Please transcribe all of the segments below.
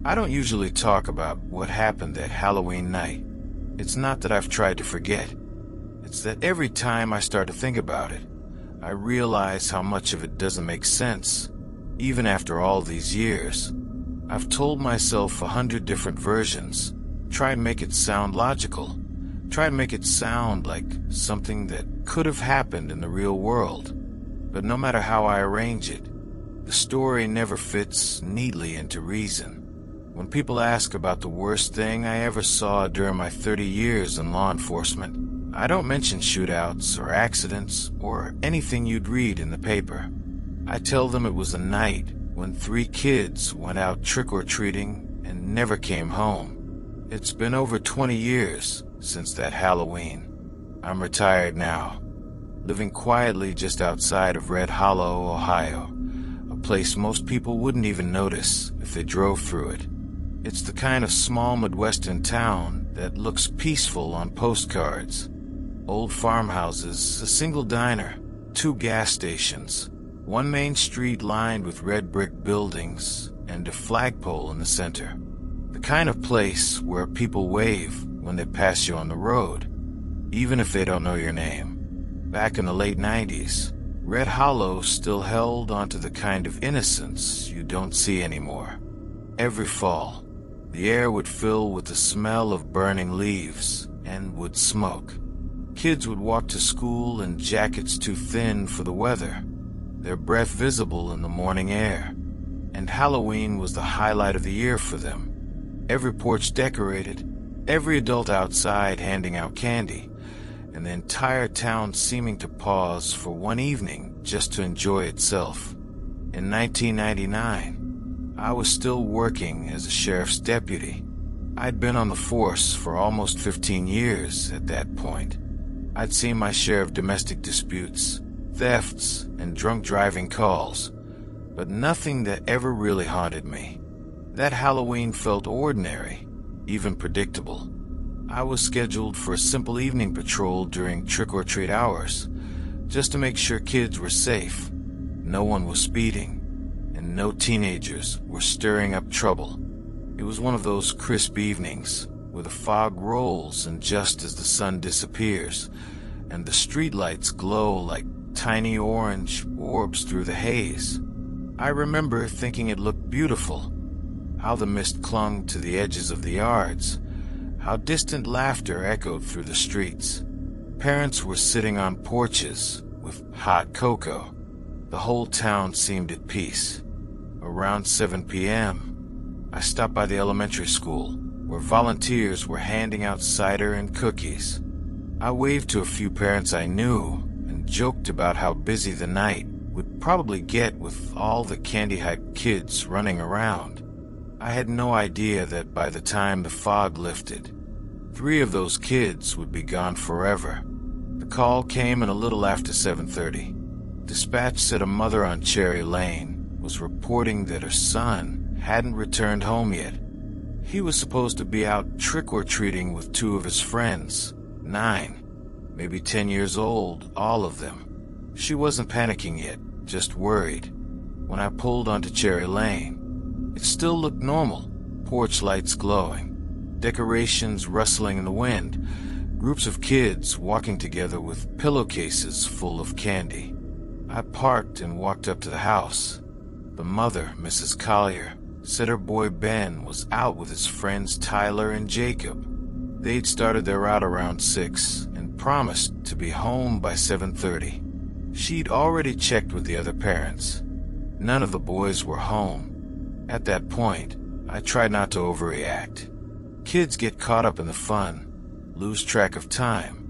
I don't usually talk about what happened that Halloween night. It's not that I've tried to forget. It's that every time I start to think about it, I realize how much of it doesn't make sense, even after all these years. I've told myself 100 different versions, tried to make it sound logical, tried to make it sound like something that could have happened in the real world. But no matter how I arrange it, the story never fits neatly into reason. When people ask about the worst thing I ever saw during my 30 years in law enforcement, I don't mention shootouts or accidents or anything you'd read in the paper. I tell them it was a night when 3 kids went out trick-or-treating and never came home. It's been over 20 years since that Halloween. I'm retired now, living quietly just outside of Red Hollow, Ohio, a place most people wouldn't even notice if they drove through it. It's the kind of small Midwestern town that looks peaceful on postcards. Old farmhouses, a single diner, 2 gas stations, 1 main street lined with red brick buildings, and a flagpole in the center. The kind of place where people wave when they pass you on the road, even if they don't know your name. Back in the late 90s, Red Hollow still held onto the kind of innocence you don't see anymore. Every fall, the air would fill with the smell of burning leaves and wood smoke. Kids would walk to school in jackets too thin for the weather, their breath visible in the morning air. And Halloween was the highlight of the year for them. Every porch decorated, every adult outside handing out candy, and the entire town seeming to pause for one evening just to enjoy itself. In 1999, I was still working as a sheriff's deputy. I'd been on the force for almost 15 years at that point. I'd seen my share of domestic disputes, thefts, and drunk driving calls, but nothing that ever really haunted me. That Halloween felt ordinary, even predictable. I was scheduled for a simple evening patrol during trick-or-treat hours, just to make sure kids were safe, no one was speeding, and no teenagers were stirring up trouble. It was one of those crisp evenings where the fog rolls and just as the sun disappears, and the streetlights glow like tiny orange orbs through the haze. I remember thinking it looked beautiful, how the mist clung to the edges of the yards, how distant laughter echoed through the streets. Parents were sitting on porches with hot cocoa. The whole town seemed at peace. Around 7 p.m., I stopped by the elementary school, where volunteers were handing out cider and cookies. I waved to a few parents I knew and joked about how busy the night would probably get with all the candy-hyped kids running around. I had no idea that by the time the fog lifted, 3 of those kids would be gone forever. The call came in a little after 7:30. Dispatch said a mother on Cherry Lane was reporting that her son hadn't returned home yet. He was supposed to be out trick-or-treating with 2 of his friends, 9, maybe 10 years old, all of them. She wasn't panicking yet, just worried. When I pulled onto Cherry Lane, it still looked normal, porch lights glowing, decorations rustling in the wind, groups of kids walking together with pillowcases full of candy. I parked and walked up to the house. The mother, Mrs. Collier, said her boy Ben was out with his friends Tyler and Jacob. They'd started their route around 6 and promised to be home by 7:30. She'd already checked with the other parents. None of the boys were home. At that point, I tried not to overreact. Kids get caught up in the fun, lose track of time.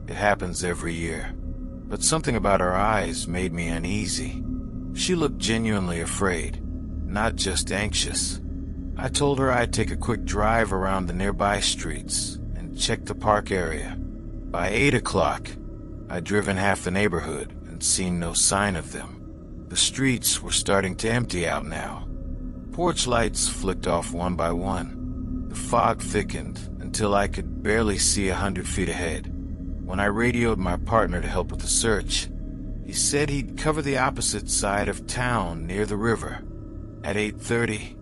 It happens every year. But something about her eyes made me uneasy. She looked genuinely afraid, not just anxious. I told her I'd take a quick drive around the nearby streets and check the park area. By 8 o'clock, I'd driven half the neighborhood and seen no sign of them. The streets were starting to empty out now. Porch lights flicked off one by one. The fog thickened until I could barely see 100 feet ahead. When I radioed my partner to help with the search, he said he'd cover the opposite side of town near the river. At 8:30,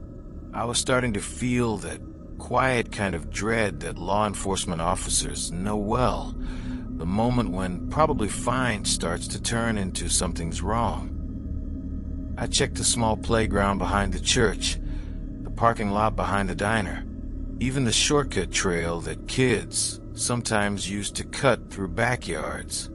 I was starting to feel that quiet kind of dread that law enforcement officers know well, the moment when probably fine starts to turn into something's wrong. I checked the small playground behind the church, the parking lot behind the diner, even the shortcut trail that kids sometimes used to cut through backyards.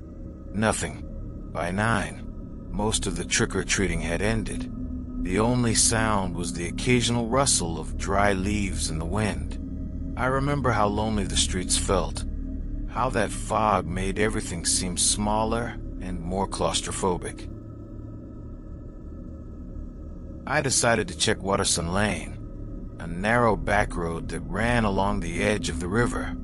Nothing. By 9, most of the trick-or-treating had ended. The only sound was the occasional rustle of dry leaves in the wind. I remember how lonely the streets felt, how that fog made everything seem smaller and more claustrophobic. I decided to check Waterson Lane, a narrow back road that ran along the edge of the river.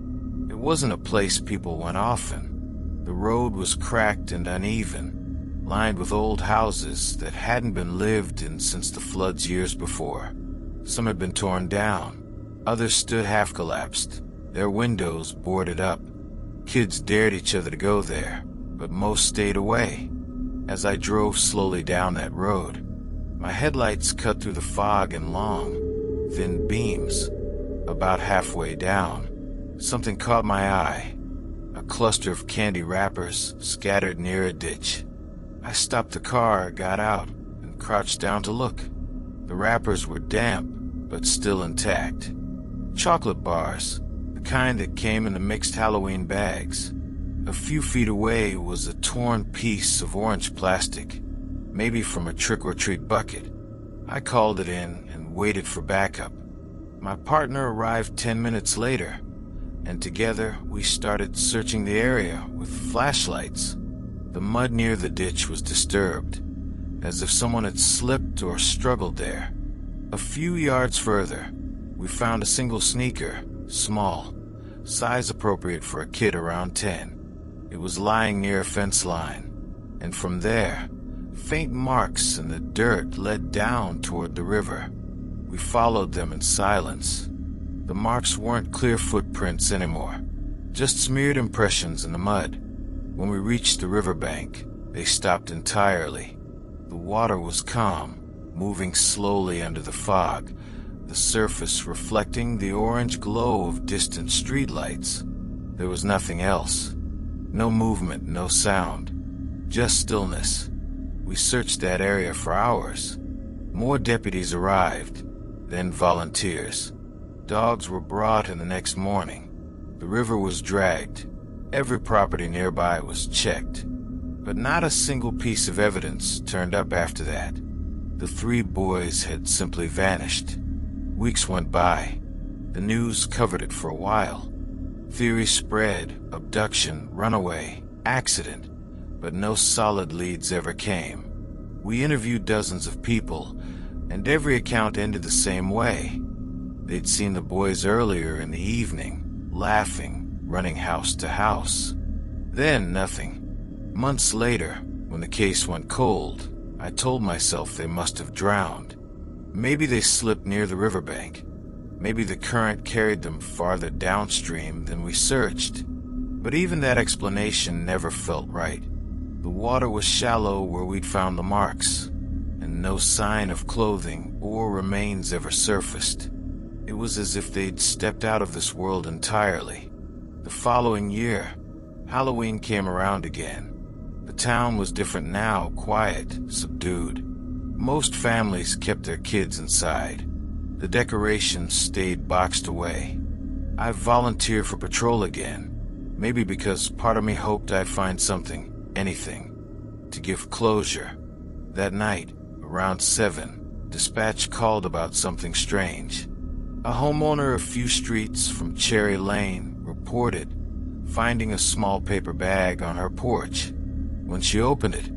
It wasn't a place people went often. The road was cracked and uneven, lined with old houses that hadn't been lived in since the floods years before. Some had been torn down. Others stood half-collapsed, their windows boarded up. Kids dared each other to go there, but most stayed away. As I drove slowly down that road, my headlights cut through the fog in long, thin beams. About halfway down, something caught my eye. A cluster of candy wrappers scattered near a ditch. I stopped the car, got out, and crouched down to look. The wrappers were damp, but still intact. Chocolate bars, the kind that came in the mixed Halloween bags. A few feet away was a torn piece of orange plastic, maybe from a trick-or-treat bucket. I called it in and waited for backup. My partner arrived 10 minutes later, and together we started searching the area with flashlights. The mud near the ditch was disturbed, as if someone had slipped or struggled there. A few yards further, we found a single sneaker, small, size appropriate for a kid around 10. It was lying near a fence line, and from there, faint marks in the dirt led down toward the river. We followed them in silence. The marks weren't clear footprints anymore, just smeared impressions in the mud. When we reached the riverbank, they stopped entirely. The water was calm, moving slowly under the fog, the surface reflecting the orange glow of distant streetlights. There was nothing else. No movement, no sound, just stillness. We searched that area for hours. More deputies arrived, then volunteers. Dogs were brought in the next morning. The river was dragged. Every property nearby was checked. But not a single piece of evidence turned up after that. The 3 boys had simply vanished. Weeks went by. The news covered it for a while. Theories spread: abduction, runaway, accident, but no solid leads ever came. We interviewed dozens of people, and every account ended the same way. They'd seen the boys earlier in the evening, laughing, running house to house. Then nothing. Months later, when the case went cold, I told myself they must have drowned. Maybe they slipped near the riverbank. Maybe the current carried them farther downstream than we searched. But even that explanation never felt right. The water was shallow where we'd found the marks, and no sign of clothing or remains ever surfaced. It was as if they'd stepped out of this world entirely. The following year, Halloween came around again. The town was different now, quiet, subdued. Most families kept their kids inside. The decorations stayed boxed away. I volunteered for patrol again, maybe because part of me hoped I'd find something, anything, to give closure. That night, around 7, dispatch called about something strange. A homeowner a few streets from Cherry Lane reported finding a small paper bag on her porch. When she opened it,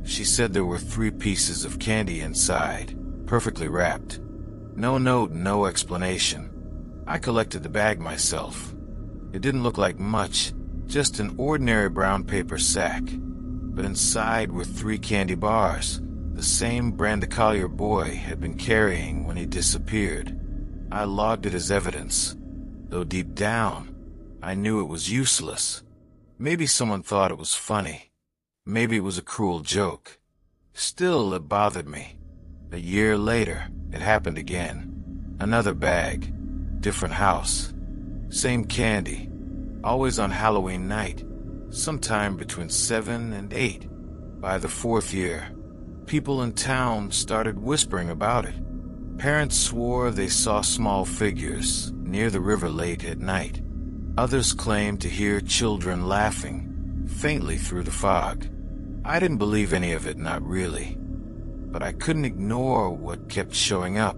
she said there were 3 pieces of candy inside, perfectly wrapped. No note, no explanation. I collected the bag myself. It didn't look like much, just an ordinary brown paper sack. But inside were 3 candy bars, the same Brand Collier boy had been carrying when he disappeared. I logged it as evidence, though deep down, I knew it was useless. Maybe someone thought it was funny. Maybe it was a cruel joke. Still, it bothered me. A year later, it happened again. Another bag. Different house. Same candy. Always on Halloween night. Sometime between 7 and 8. By the 4th year, people in town started whispering about it. Parents swore they saw small figures near the river late at night. Others claimed to hear children laughing faintly through the fog. I didn't believe any of it, not really. But I couldn't ignore what kept showing up.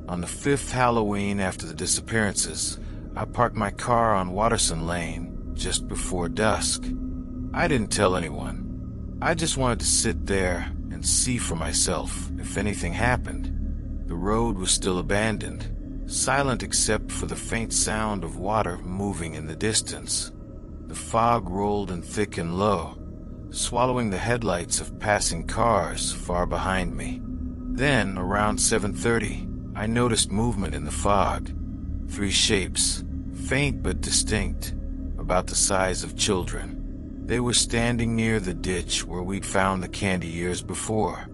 On the 5th Halloween after the disappearances, I parked my car on Watterson Lane just before dusk. I didn't tell anyone. I just wanted to sit there and see for myself if anything happened. The road was still abandoned, silent except for the faint sound of water moving in the distance. The fog rolled in thick and low, swallowing the headlights of passing cars far behind me. Then, around 7:30, I noticed movement in the fog. 3 shapes, faint but distinct, about the size of children. They were standing near the ditch where we'd found the candy years before.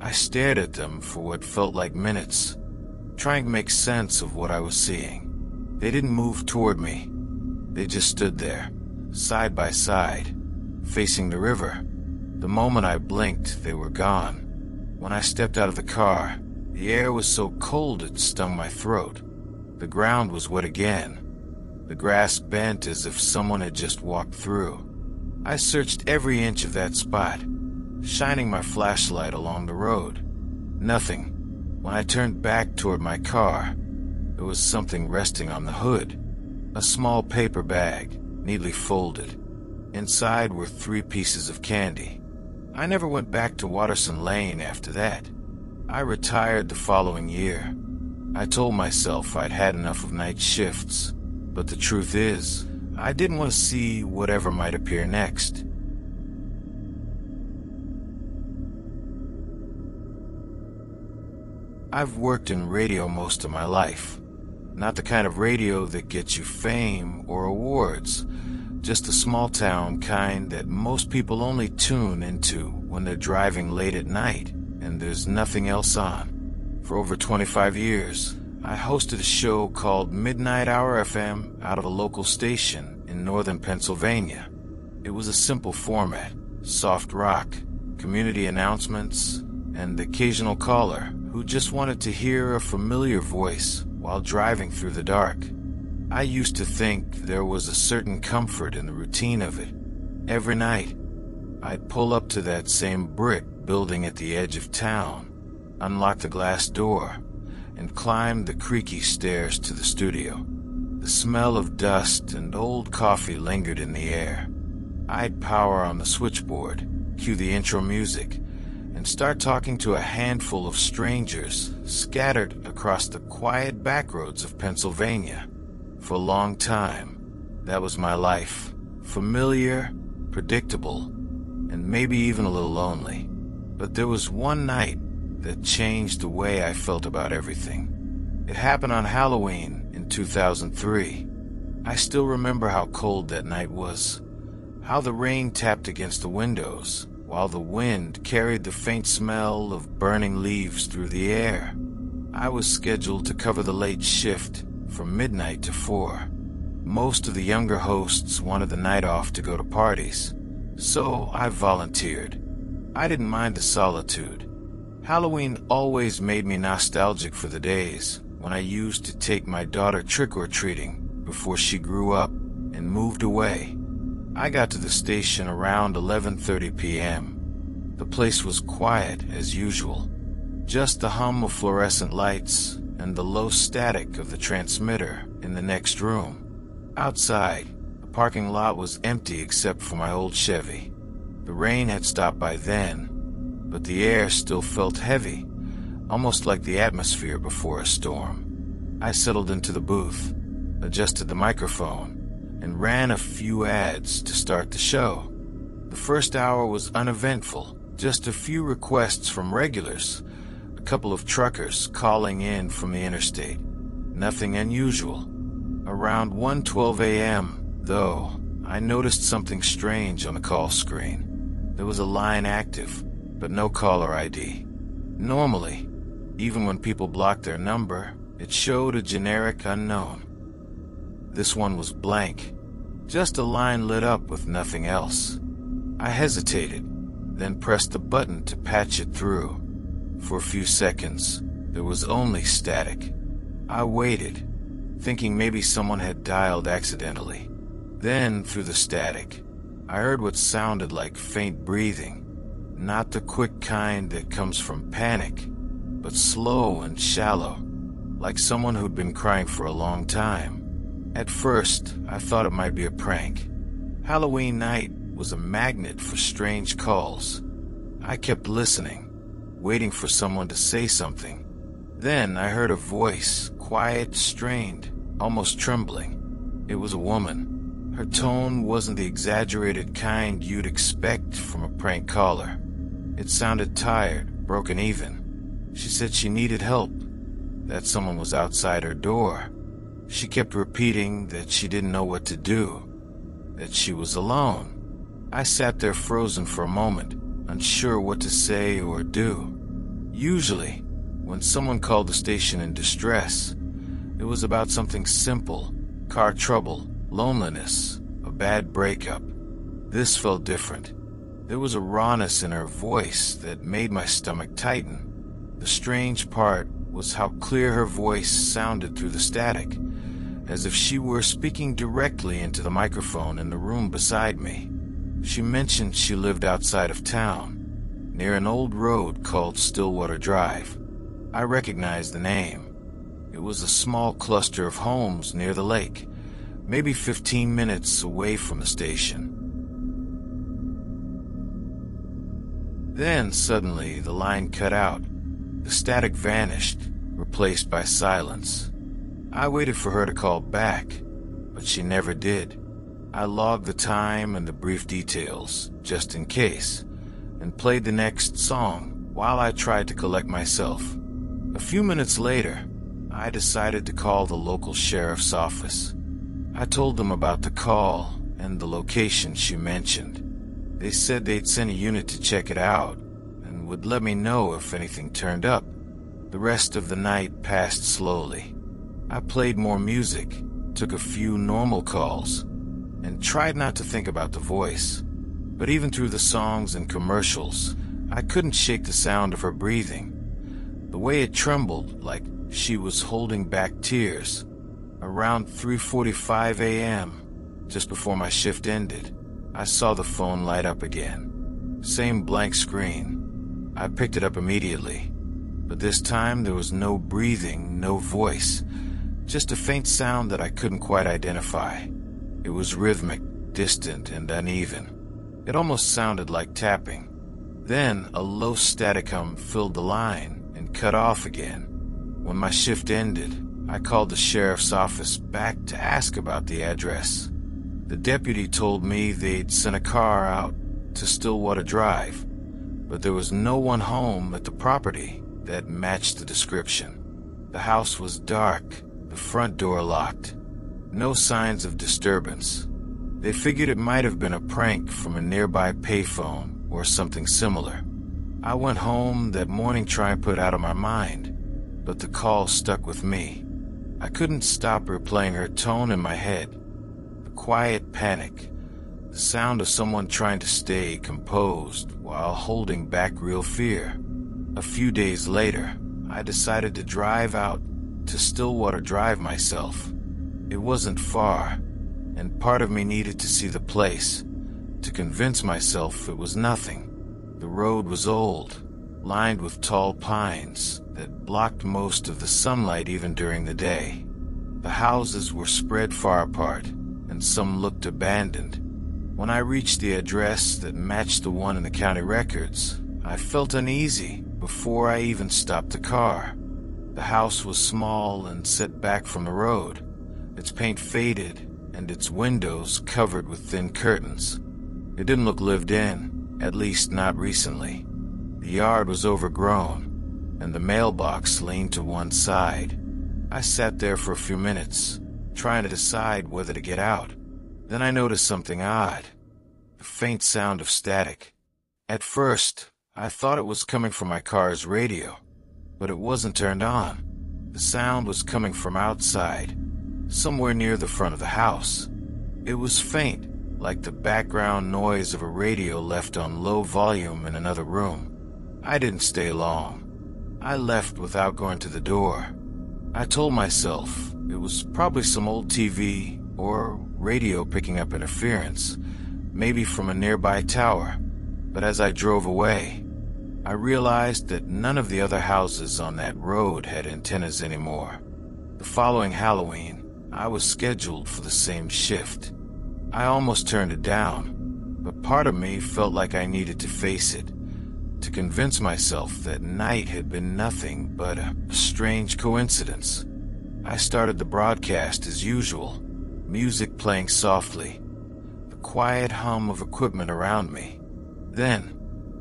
I stared at them for what felt like minutes, trying to make sense of what I was seeing. They didn't move toward me. They just stood there, side by side, facing the river. The moment I blinked, they were gone. When I stepped out of the car, the air was so cold it stung my throat. The ground was wet again. The grass bent as if someone had just walked through. I searched every inch of that spot, shining my flashlight along the road. Nothing. When I turned back toward my car, there was something resting on the hood. A small paper bag, neatly folded. Inside were 3 pieces of candy. I never went back to Watterson Lane after that. I retired the following year. I told myself I'd had enough of night shifts, but the truth is, I didn't want to see whatever might appear next. I've worked in radio most of my life. Not the kind of radio that gets you fame or awards, just the small-town kind that most people only tune into when they're driving late at night and there's nothing else on. For over 25 years, I hosted a show called Midnight Hour FM out of a local station in northern Pennsylvania. It was a simple format, soft rock, community announcements, and the occasional caller who just wanted to hear a familiar voice while driving through the dark. I used to think there was a certain comfort in the routine of it. Every night, I'd pull up to that same brick building at the edge of town, unlock the glass door, and climb the creaky stairs to the studio. The smell of dust and old coffee lingered in the air. I'd power on the switchboard, cue the intro music, and start talking to a handful of strangers scattered across the quiet backroads of Pennsylvania. For a long time, that was my life. Familiar, predictable, and maybe even a little lonely. But there was one night that changed the way I felt about everything. It happened on Halloween in 2003. I still remember how cold that night was, how the rain tapped against the windows, while the wind carried the faint smell of burning leaves through the air. I was scheduled to cover the late shift from midnight to 4. Most of the younger hosts wanted the night off to go to parties, so I volunteered. I didn't mind the solitude. Halloween always made me nostalgic for the days when I used to take my daughter trick-or-treating before she grew up and moved away. I got to the station around 11:30 p.m. The place was quiet as usual. Just the hum of fluorescent lights and the low static of the transmitter in the next room. Outside, the parking lot was empty except for my old Chevy. The rain had stopped by then, but the air still felt heavy, almost like the atmosphere before a storm. I settled into the booth, adjusted the microphone, and ran a few ads to start the show. The first hour was uneventful, just a few requests from regulars, a couple of truckers calling in from the interstate. Nothing unusual. Around 1:12 a.m., though, I noticed something strange on the call screen. There was a line active, but no caller ID. Normally, even when people block their number, It showed a generic unknown. This one was blank, just a line lit up with nothing else. I hesitated, then pressed the button to patch it through. For a few seconds, there was only static. I waited, thinking maybe someone had dialed accidentally. Then, through the static, I heard what sounded like faint breathing, not the quick kind that comes from panic, but slow and shallow, like someone who'd been crying for a long time. At first, I thought it might be a prank. Halloween night was a magnet for strange calls. I kept listening, waiting for someone to say something. Then I heard a voice, quiet, strained, almost trembling. It was a woman. Her tone wasn't the exaggerated kind you'd expect from a prank caller. It sounded tired, broken even. She said she needed help, that someone was outside her door. She kept repeating that she didn't know what to do, that she was alone. I sat there frozen for a moment, unsure what to say or do. Usually, when someone called the station in distress, it was about something simple: car trouble, loneliness, a bad breakup. This felt different. There was a rawness in her voice that made my stomach tighten. The strange part was how clear her voice sounded through the static, as if she were speaking directly into the microphone in the room beside me. She mentioned she lived outside of town, near an old road called Stillwater Drive. I recognized the name. It was a small cluster of homes near the lake, maybe 15 minutes away from the station. Then suddenly the line cut out. The static vanished, replaced by silence. I waited for her to call back, but she never did. I logged the time and the brief details, just in case, and played the next song while I tried to collect myself. A few minutes later, I decided to call the local sheriff's office. I told them about the call and the location she mentioned. They said they'd send a unit to check it out and would let me know if anything turned up. The rest of the night passed slowly. I played more music, took a few normal calls, and tried not to think about the voice. But even through the songs and commercials, I couldn't shake the sound of her breathing. The way it trembled, like she was holding back tears. Around 3:45 a.m., just before my shift ended, I saw the phone light up again. Same blank screen. I picked it up immediately, but this time there was no breathing, no voice, just a faint sound that I couldn't quite identify. It was rhythmic, distant, and uneven. It almost sounded like tapping. Then a low static hum filled the line and cut off again. When my shift ended, I called the sheriff's office back to ask about the address. The deputy told me they'd sent a car out to Stillwater Drive, but there was no one home at the property that matched the description. The house was dark, the front door locked. No signs of disturbance. They figured it might have been a prank from a nearby payphone or something similar. I went home that morning trying to put it out of my mind, but the call stuck with me. I couldn't stop replaying her tone in my head. The quiet panic, the sound of someone trying to stay composed while holding back real fear. A few days later, I decided to drive out to Stillwater Drive myself. It wasn't far, and part of me needed to see the place, to convince myself it was nothing. The road was old, lined with tall pines that blocked most of the sunlight even during the day. The houses were spread far apart, and some looked abandoned. When I reached the address that matched the one in the county records, I felt uneasy before I even stopped the car. The house was small and set back from the road, its paint faded and its windows covered with thin curtains. It didn't look lived in, at least not recently. The yard was overgrown, and the mailbox leaned to one side. I sat there for a few minutes, trying to decide whether to get out. Then I noticed something odd, a faint sound of static. At first, I thought it was coming from my car's radio, but it wasn't turned on. The sound was coming from outside, somewhere near the front of the house. It was faint, like the background noise of a radio left on low volume in another room. I didn't stay long. I left without going to the door. I told myself it was probably some old TV or radio picking up interference, maybe from a nearby tower. But as I drove away, I realized that none of the other houses on that road had antennas anymore. The following Halloween, I was scheduled for the same shift. I almost turned it down, but part of me felt like I needed to face it, to convince myself that night had been nothing but a strange coincidence. I started the broadcast as usual, music playing softly, the quiet hum of equipment around me. Then,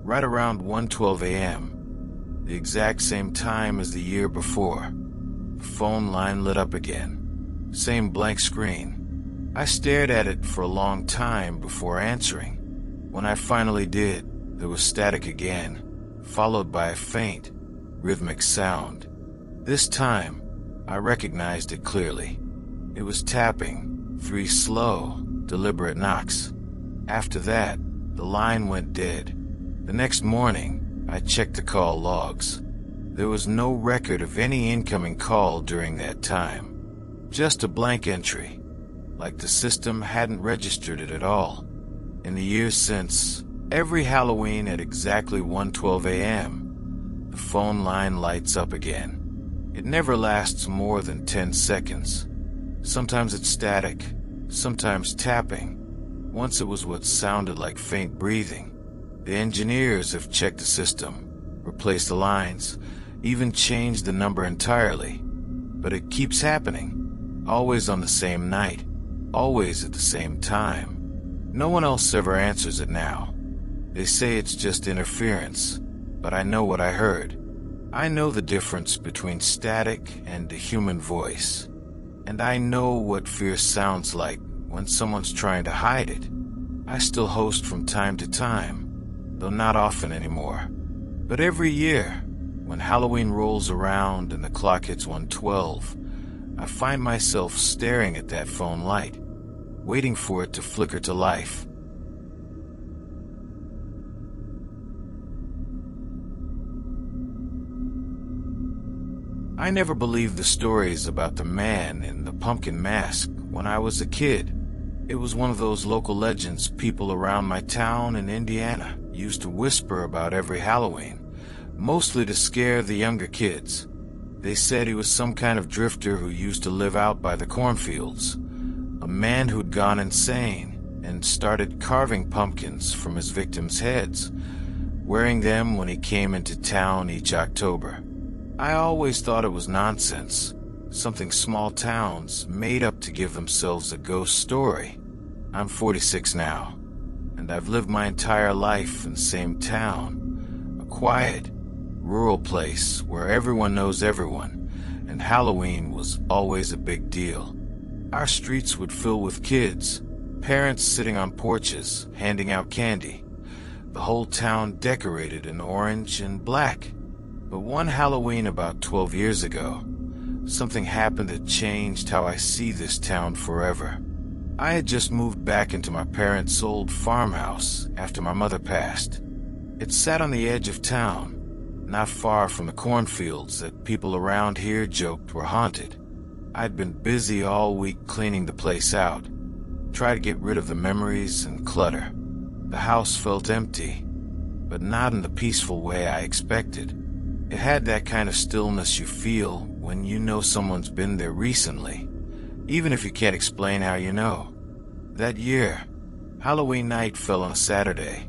right around 1:12 a.m., the exact same time as the year before, the phone line lit up again. Same blank screen. I stared at it for a long time before answering. When I finally did, there was static again, followed by a faint, rhythmic sound. This time, I recognized it clearly. It was tapping, 3 slow, deliberate knocks. After that, the line went dead. The next morning, I checked the call logs. There was no record of any incoming call during that time. Just a blank entry, like the system hadn't registered it at all. In the years since, every Halloween at exactly 1:12 a.m., the phone line lights up again. It never lasts more than 10 seconds. Sometimes it's static, sometimes tapping. Once it was what sounded like faint breathing. The engineers have checked the system, replaced the lines, even changed the number entirely. But it keeps happening, always on the same night, always at the same time. No one else ever answers it now. They say it's just interference, but I know what I heard. I know the difference between static and a human voice. And I know what fear sounds like when someone's trying to hide it. I still host from time to time, though not often anymore. But every year, when Halloween rolls around and the clock hits 1:12, I find myself staring at that phone light, waiting for it to flicker to life. I never believed the stories about the man in the pumpkin mask when I was a kid. It was one of those local legends people around my town in Indiana used to whisper about every Halloween, mostly to scare the younger kids. They said he was some kind of drifter who used to live out by the cornfields, a man who'd gone insane and started carving pumpkins from his victims' heads, wearing them when he came into town each October. I always thought it was nonsense, something small towns made up to give themselves a ghost story. I'm 46 now, and I've lived my entire life in the same town, a quiet, rural place where everyone knows everyone, and Halloween was always a big deal. Our streets would fill with kids, parents sitting on porches, handing out candy, the whole town decorated in orange and black. But one Halloween about 12 years ago, something happened that changed how I see this town forever. I had just moved back into my parents' old farmhouse after my mother passed. It sat on the edge of town, not far from the cornfields that people around here joked were haunted. I'd been busy all week cleaning the place out, trying to get rid of the memories and clutter. The house felt empty, but not in the peaceful way I expected. It had that kind of stillness you feel when you know someone's been there recently, even if you can't explain how you know. That year, Halloween night fell on a Saturday,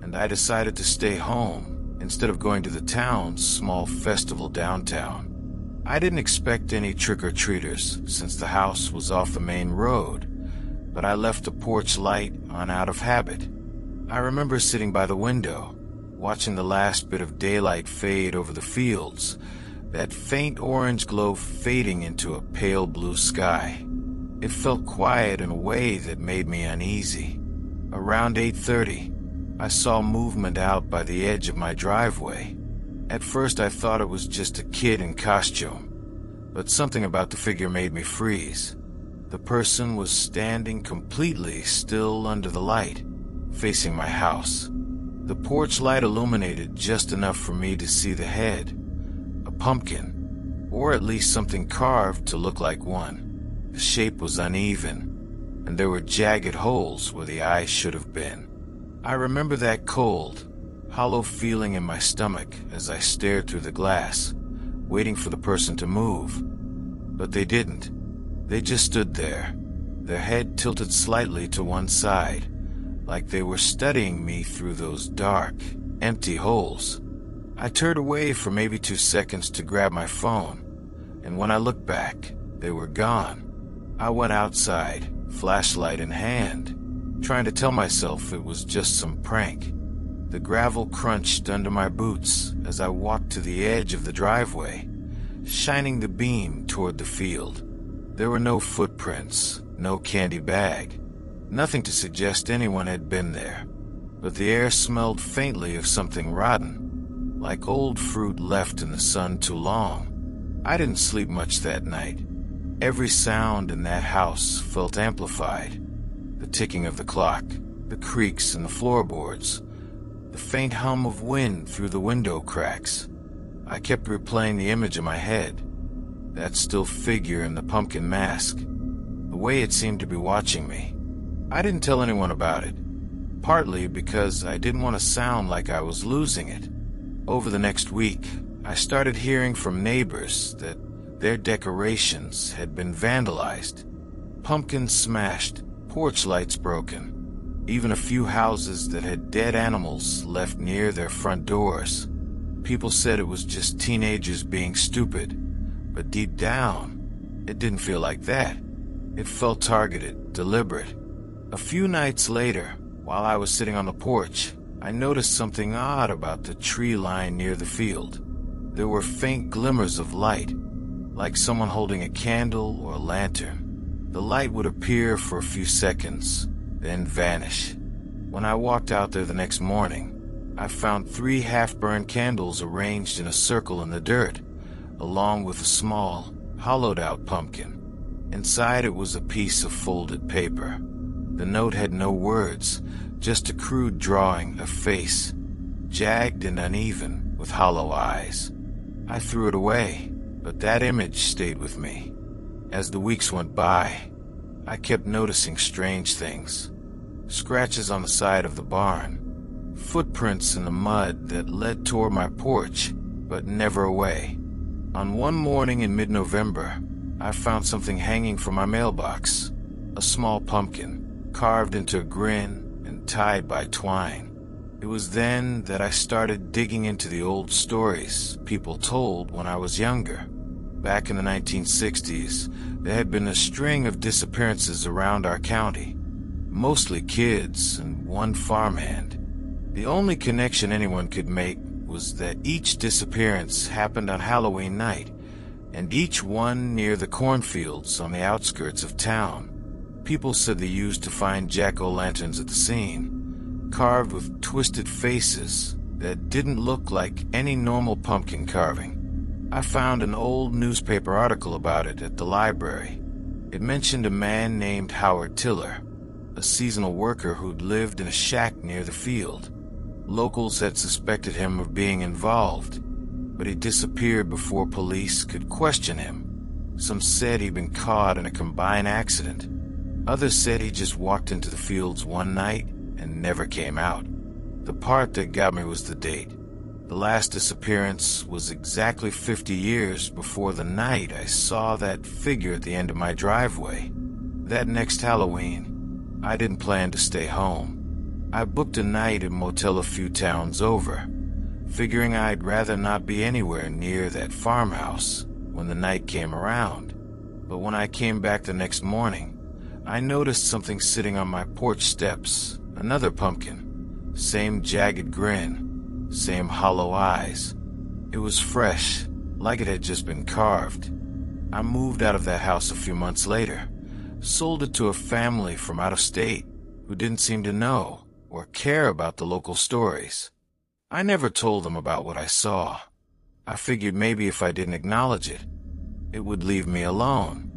and I decided to stay home instead of going to the town's small festival downtown. I didn't expect any trick-or-treaters since the house was off the main road, but I left the porch light on out of habit. I remember sitting by the window, watching the last bit of daylight fade over the fields, that faint orange glow fading into a pale blue sky. It felt quiet in a way that made me uneasy. Around 8:30, I saw movement out by the edge of my driveway. At first I thought it was just a kid in costume, but something about the figure made me freeze. The person was standing completely still under the light, facing my house. The porch light illuminated just enough for me to see the head, a pumpkin, or at least something carved to look like one. The shape was uneven, and there were jagged holes where the eyes should have been. I remember that cold, hollow feeling in my stomach as I stared through the glass, waiting for the person to move. But they didn't. They just stood there, their head tilted slightly to one side, like they were studying me through those dark, empty holes. I turned away for maybe 2 seconds to grab my phone, and when I looked back, they were gone. I went outside, flashlight in hand, trying to tell myself it was just some prank. The gravel crunched under my boots as I walked to the edge of the driveway, shining the beam toward the field. There were no footprints, no candy bag, nothing to suggest anyone had been there, but the air smelled faintly of something rotten, like old fruit left in the sun too long. I didn't sleep much that night. Every sound in that house felt amplified. The ticking of the clock, the creaks in the floorboards, the faint hum of wind through the window cracks. I kept replaying the image in my head, that still figure in the pumpkin mask, the way it seemed to be watching me. I didn't tell anyone about it, partly because I didn't want to sound like I was losing it. Over the next week, I started hearing from neighbors that their decorations had been vandalized, pumpkins smashed, porch lights broken, even a few houses that had dead animals left near their front doors. People said it was just teenagers being stupid, but deep down, it didn't feel like that. It felt targeted, deliberate. A few nights later, while I was sitting on the porch, I noticed something odd about the tree line near the field. There were faint glimmers of light, like someone holding a candle or a lantern. The light would appear for a few seconds, then vanish. When I walked out there the next morning, I found 3 half-burned candles arranged in a circle in the dirt, along with a small, hollowed-out pumpkin. Inside it was a piece of folded paper. The note had no words, just a crude drawing, a face, jagged and uneven, with hollow eyes. I threw it away, but that image stayed with me. As the weeks went by, I kept noticing strange things. Scratches on the side of the barn, footprints in the mud that led toward my porch, but never away. On one morning in mid-November, I found something hanging from my mailbox, a small pumpkin, carved into a grin and tied by twine. It was then that I started digging into the old stories people told when I was younger. Back in the 1960s, there had been a string of disappearances around our county, mostly kids and one farmhand. The only connection anyone could make was that each disappearance happened on Halloween night, and each one near the cornfields on the outskirts of town. People said they used to find jack-o'-lanterns at the scene, carved with twisted faces that didn't look like any normal pumpkin carving. I found an old newspaper article about it at the library. It mentioned a man named Howard Tiller, a seasonal worker who'd lived in a shack near the field. Locals had suspected him of being involved, but he disappeared before police could question him. Some said he'd been caught in a combined accident. Others said he just walked into the fields one night and never came out. The part that got me was the date. The last disappearance was exactly 50 years before the night I saw that figure at the end of my driveway. That next Halloween, I didn't plan to stay home. I booked a night in a motel a few towns over, figuring I'd rather not be anywhere near that farmhouse when the night came around. But when I came back the next morning, I noticed something sitting on my porch steps, another pumpkin, same jagged grin, same hollow eyes. It was fresh, like it had just been carved. I moved out of that house a few months later, sold it to a family from out of state who didn't seem to know or care about the local stories. I never told them about what I saw. I figured maybe if I didn't acknowledge it, it would leave me alone.